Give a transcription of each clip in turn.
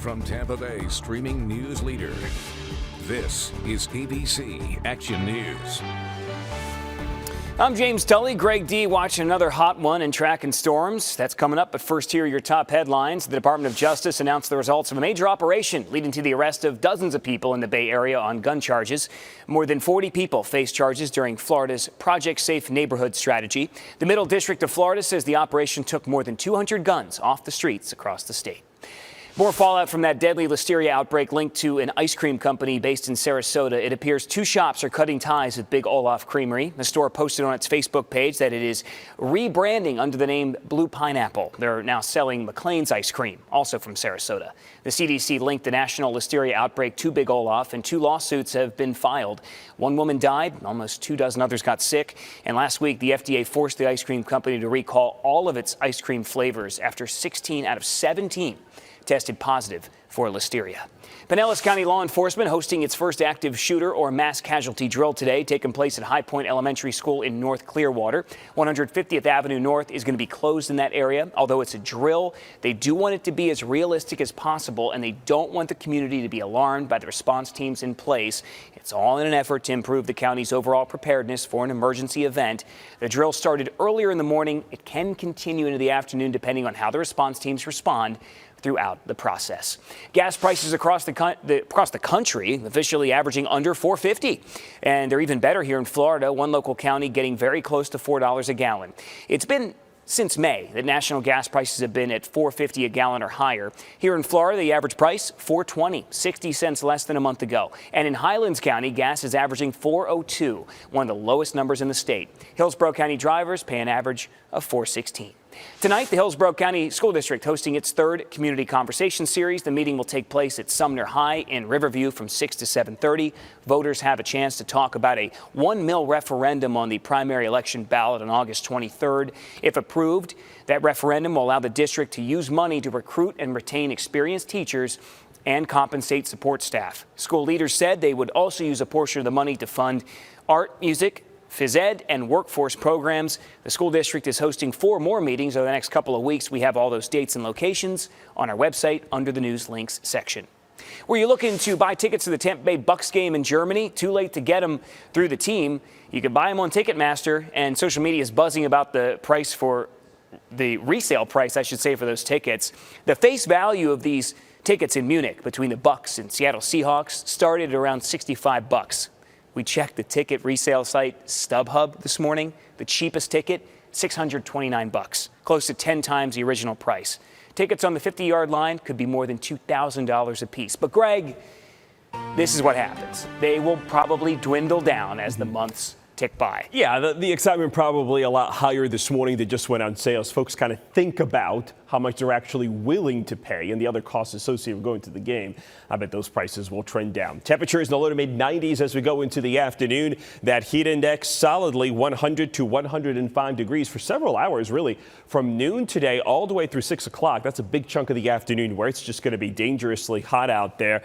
From Tampa Bay streaming news leader, this is ABC Action News. I'm James Tully. Greg D watching another hot one in track and storms. That's coming up, but first here are your top headlines. The Department of Justice announced the results of a major operation leading to the arrest of dozens of people in the Bay Area on gun charges. More than 40 people face charges during Florida's Project Safe Neighborhood strategy. The Middle District of Florida says the operation took more than 200 guns off the streets across the state. More fallout from that deadly listeria outbreak linked to an ice cream company based in Sarasota. It appears two shops are cutting ties with Big OLAF Creamery. The store posted on its Facebook page that it is rebranding under the name Blue Pineapple. They're now selling McLean's ice cream, also from Sarasota. The CDC linked the national listeria outbreak to Big OLAF, and 2 lawsuits have been filed. 1 woman died, almost 24 others got sick, and last week the FDA forced the ice cream company to recall all of its ice cream flavors after 16 out of 17 tested positive for listeria. Pinellas County law enforcement hosting its first active shooter or mass casualty drill today, taking place at High Point Elementary School in North Clearwater. 150th Avenue North is going to be closed in that area. Although it's a drill, they do want it to be as realistic as possible, and they don't want the community to be alarmed by the response teams in place. It's all in an effort to improve the county's overall preparedness for an emergency event. The drill started earlier in the morning. It can continue into the afternoon depending on how the response teams respond throughout the process. Gas prices across the country officially averaging under $4.50, and they're even better here in Florida. One local county getting very close to $4 a gallon. It's been since May that national gas prices have been at $4.50 a gallon or higher. Here in Florida, the average price $4.20, 60 cents less than a month ago. And in Highlands County, gas is averaging $4.02, one of the lowest numbers in the state. Hillsborough County drivers pay an average of $4.16. Tonight, the Hillsborough County School District hosting its 3rd Community Conversation Series. The meeting will take place at Sumner High in Riverview from 6 to 7:30. Voters have a chance to talk about a $1 million referendum on the primary election ballot on August 23rd. If approved, that referendum will allow the district to use money to recruit and retain experienced teachers and compensate support staff. School leaders said they would also use a portion of the money to fund art, music, phys ed, and workforce programs. The school district is hosting 4 more meetings over the next couple of weeks. We have all those dates and locations on our website under the news links section. Were you looking to buy tickets to the Tampa Bay Bucks game in Germany? Too late to get them through the team. You can buy them on Ticketmaster, and social media is buzzing about the price for the resale price, I should say, for those tickets. The face value of these tickets in Munich between the Bucks and Seattle Seahawks started at around $65. We checked the ticket resale site StubHub this morning. The cheapest ticket, $629, close to 10 times the original price. Tickets on the 50-yard line could be more than $2,000 a piece. But Greg, this is what happens. They will probably dwindle down as the months tick by. Yeah, the excitement probably a lot higher this morning that just went on sale as folks kind of think about how much they're actually willing to pay and the other costs associated with going to the game. I bet those prices will trend down. Temperatures in the low to mid 90s as we go into the afternoon. That heat index solidly 100 to 105 degrees for several hours, really, from noon today all the way through 6 o'clock. That's a big chunk of the afternoon where it's just going to be dangerously hot out there.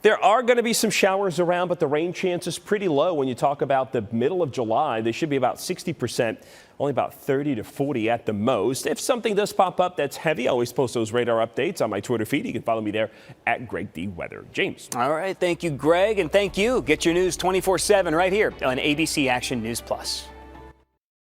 There are going to be some showers around, but the rain chance is pretty low when you talk about the middle of July. They should be about 60%, only about 30 to 40 at the most. If something does pop up that's heavy, I always post those radar updates on my Twitter feed. You can follow me there at Greg D. Weather. James. All right. Thank you, Greg. And thank you. Get your news 24/7 right here on ABC Action News Plus.